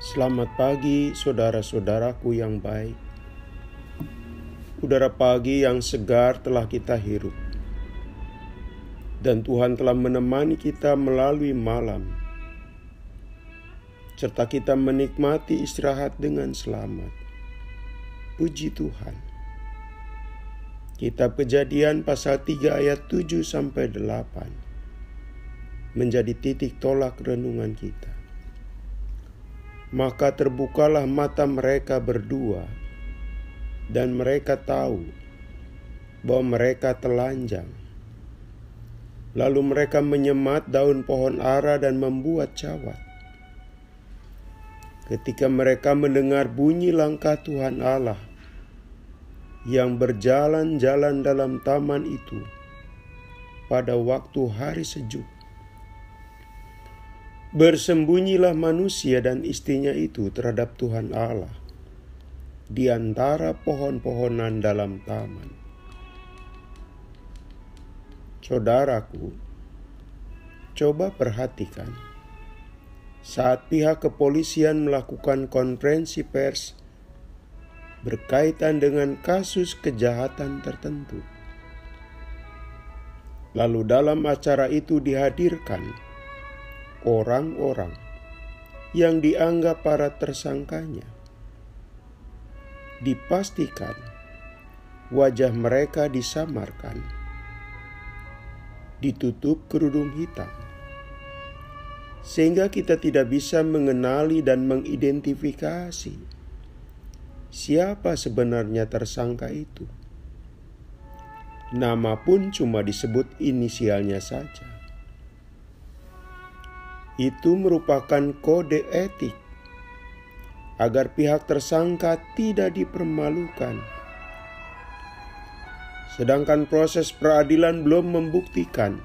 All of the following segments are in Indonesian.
Selamat pagi saudara-saudaraku yang baik. Udara pagi yang segar telah kita hirup. Dan Tuhan telah menemani kita melalui malam. Serta kita menikmati istirahat dengan selamat. Puji Tuhan. Kitab Kejadian pasal 3 ayat 7-8 menjadi titik tolak renungan kita. Maka terbukalah mata mereka berdua, dan mereka tahu bahwa mereka telanjang. Lalu mereka menyemat daun pohon ara dan membuat cawat. Ketika mereka mendengar bunyi langkah Tuhan Allah yang berjalan-jalan dalam taman itu pada waktu hari sejuk, bersembunyilah manusia dan istrinya itu terhadap Tuhan Allah di antara pohon-pohonan dalam taman. Saudaraku, coba perhatikan saat pihak kepolisian melakukan konferensi pers berkaitan dengan kasus kejahatan tertentu. Lalu dalam acara itu dihadirkan orang-orang yang dianggap para tersangkanya. Dipastikan wajah mereka disamarkan, ditutup kerudung hitam, sehingga kita tidak bisa mengenali dan mengidentifikasi siapa sebenarnya tersangka itu. Nama pun cuma disebut inisialnya saja. Itu merupakan kode etik agar pihak tersangka tidak dipermalukan. Sedangkan proses peradilan belum membuktikan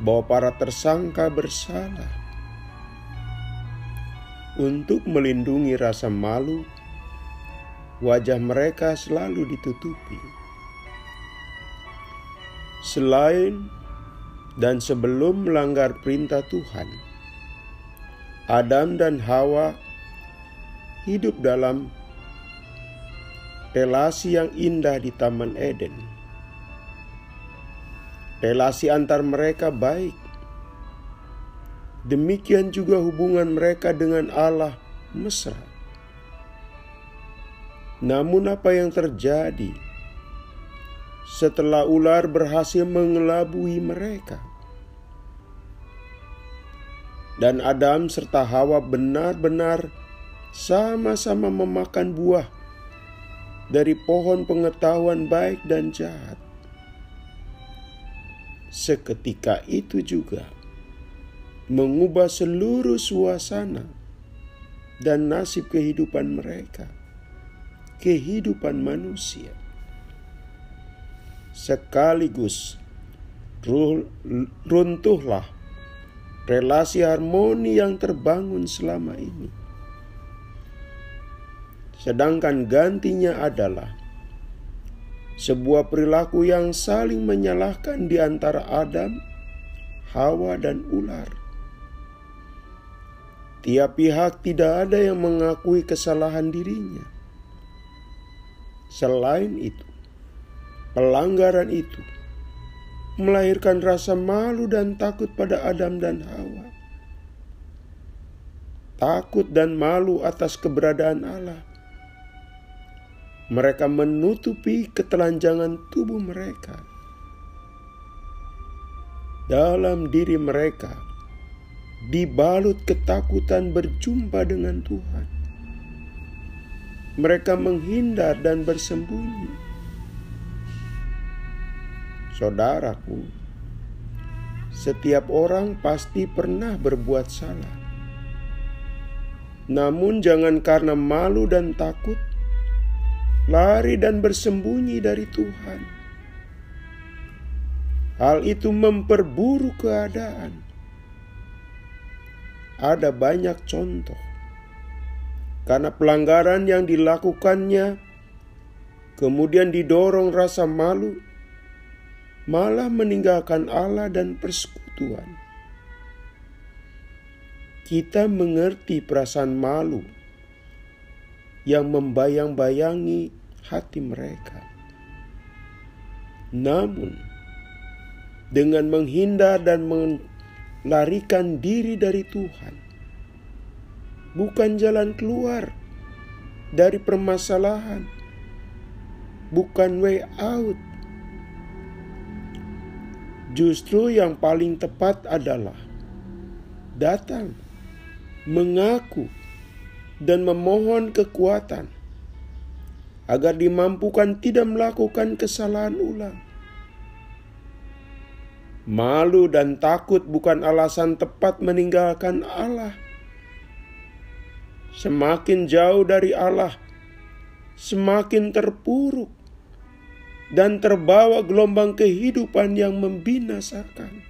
bahwa para tersangka bersalah. Untuk melindungi rasa malu, wajah mereka selalu ditutupi. Selain dan sebelum melanggar perintah Tuhan, Adam dan Hawa hidup dalam relasi yang indah di Taman Eden. Relasi antar mereka baik. Demikian juga hubungan mereka dengan Allah mesra. Namun apa yang terjadi setelah ular berhasil mengelabui mereka? Dan Adam serta Hawa benar-benar sama-sama memakan buah dari pohon pengetahuan baik dan jahat. Seketika itu juga mengubah seluruh suasana dan nasib kehidupan mereka, kehidupan manusia. Sekaligus runtuhlah relasi harmoni yang terbangun selama ini. Sedangkan gantinya adalah sebuah perilaku yang saling menyalahkan di antara Adam, Hawa, dan ular. Tiap pihak tidak ada yang mengakui kesalahan dirinya. Selain itu, pelanggaran itu melahirkan rasa malu dan takut pada Adam dan Hawa. Takut dan malu atas keberadaan Allah. Mereka menutupi ketelanjangan tubuh mereka. Dalam diri mereka dibalut ketakutan berjumpa dengan Tuhan. Mereka menghindar dan bersembunyi. Saudaraku, setiap orang pasti pernah berbuat salah. Namun jangan karena malu dan takut lari dan bersembunyi dari Tuhan. Hal itu memperburuk keadaan. Ada banyak contoh karena pelanggaran yang dilakukannya, kemudian didorong rasa malu, malah meninggalkan Allah dan persekutuan. kita mengerti perasaan malu yang membayang-bayangi hati mereka. Namun, dengan menghindar dan melarikan diri dari Tuhan, bukan jalan keluar dari permasalahan, bukan way out. Justru yang paling tepat adalah datang, mengaku, dan memohon kekuatan agar dimampukan tidak melakukan kesalahan ulang. Malu dan takut bukan alasan tepat meninggalkan Allah. Semakin jauh dari Allah, semakin terpuruk dan terbawa gelombang kehidupan yang membinasakan.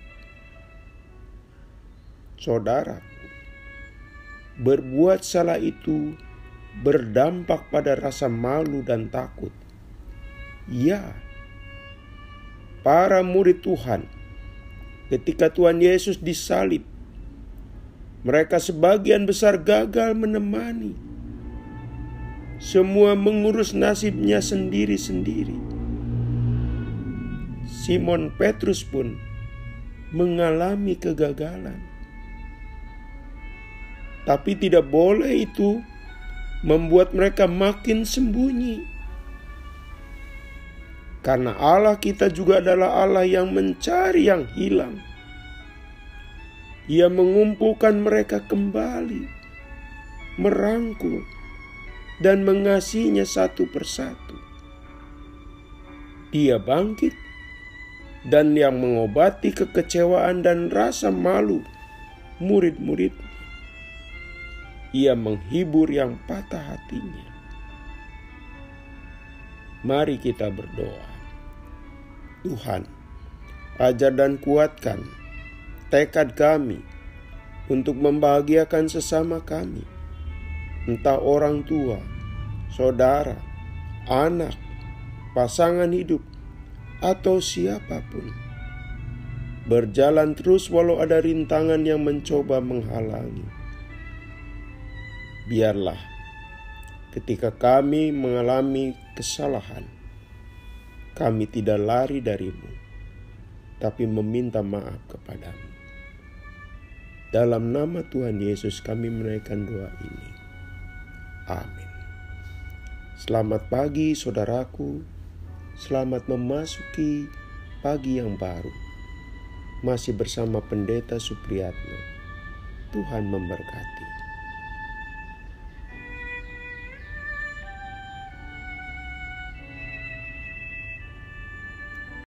Saudaraku, berbuat salah itu berdampak pada rasa malu dan takut. Ya, para murid Tuhan, ketika Tuhan Yesus disalib, mereka sebagian besar gagal menemani. Semua mengurus nasibnya sendiri-sendiri. Simon Petrus pun mengalami kegagalan. Tapi tidak boleh itu membuat mereka makin sembunyi. Karena Allah kita juga adalah Allah yang mencari yang hilang. Ia mengumpulkan mereka kembali, merangkul, dan mengasihinya satu persatu. Dia bangkit, dan yang mengobati kekecewaan dan rasa malu murid-muridnya. Ia menghibur yang patah hatinya. Mari kita berdoa. Tuhan, ajar dan kuatkan tekad kami untuk membahagiakan sesama kami, entah orang tua, saudara, anak, pasangan hidup, atau siapapun. Berjalan terus walau ada rintangan yang mencoba menghalangi. Biarlah ketika kami mengalami kesalahan, kami tidak lari darimu, tapi meminta maaf kepadamu. Dalam nama Tuhan Yesus kami menaikkan doa ini. Amin. Selamat pagi saudaraku, selamat memasuki pagi yang baru. Masih bersama Pendeta Supriyatno. Tuhan memberkati.